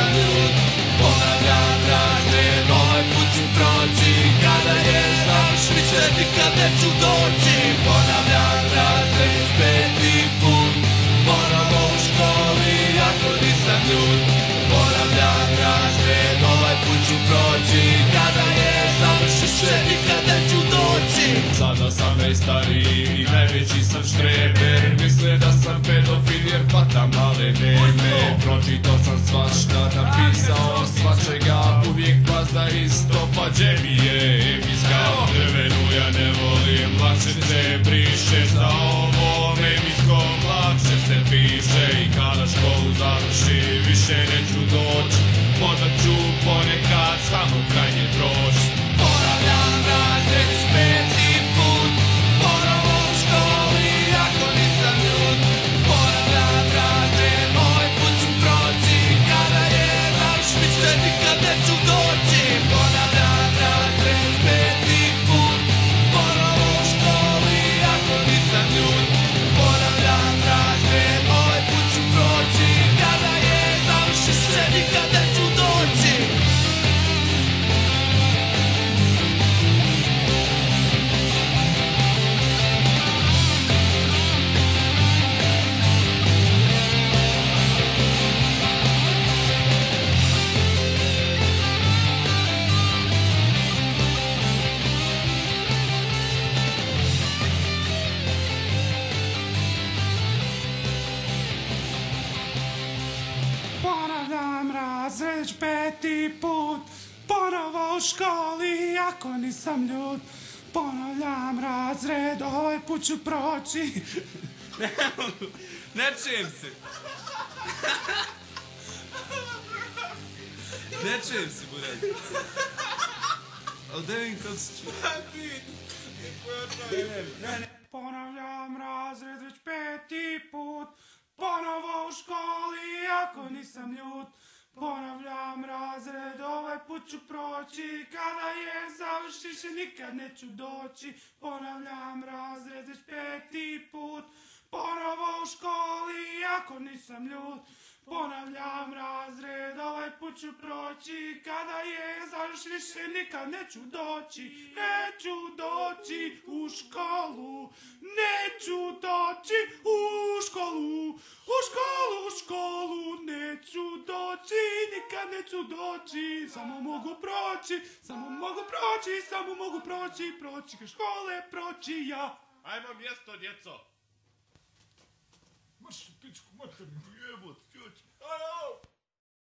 nisam ljud. Ponavljam razred, ovaj put ću proći, kada je završ više nikad neću doći. Ponavljam razred, već peti put, ponovo u školi ako nisam ljud. Ponavljam razred, ovaj put ću proći, kada je završ više nikad neću doći. Sada sam najstariji i najveći sam štreber, misle da sam pedofil jer hvatam male meme. Pročitao sam svašta, napisao svačega, uvijek pazda isto pa gdje mi je emiska. Drvenu ja ne volim, lakše se briše, sa ovom emiskom lakše se piše. I kada školu završi više neću doći, možda ću ponekad samo krajnje proći. Ponavljam razred već peti put, ponovo u školi ako nisam ljud. Ponavljam razred, ovaj put ću proći, kada je završ više nikad neću doći. Ponavljam razred već peti put, ponovo u školi ako nisam ljud. Ponavljam razred, ovaj put ću proći, kada je završ više nikad neću doći. Ponavljam razred već peti put, ponovo u školi ako nisam ljud. Ponavljam razred, ovaj put ću proći. Ne čujem se. Ne čujem se, buraz. Ali da vidim kako se čuje. Ponavljam razred već peti put, ponovo u školi ako nisam ljud. Ponavljam razred, ovaj put ću proći, kada je završ više nikad neću doći. Ponavljam razred već peti put, ponovo u školi ako nisam ljud. Ponavljam razred, ovaj put ću proći, kada je završ više nikad neću doći. Neću doći u školu, neću doći u školu, u školu, u školu, neću doći, nikad neću doći. Samo mogu proći, samo mogu proći, samo mogu proći, proći ka škole, proći ja. Ajmo mjesto, djeco! Marš, pičku, mater, jebot, čuć. Alo!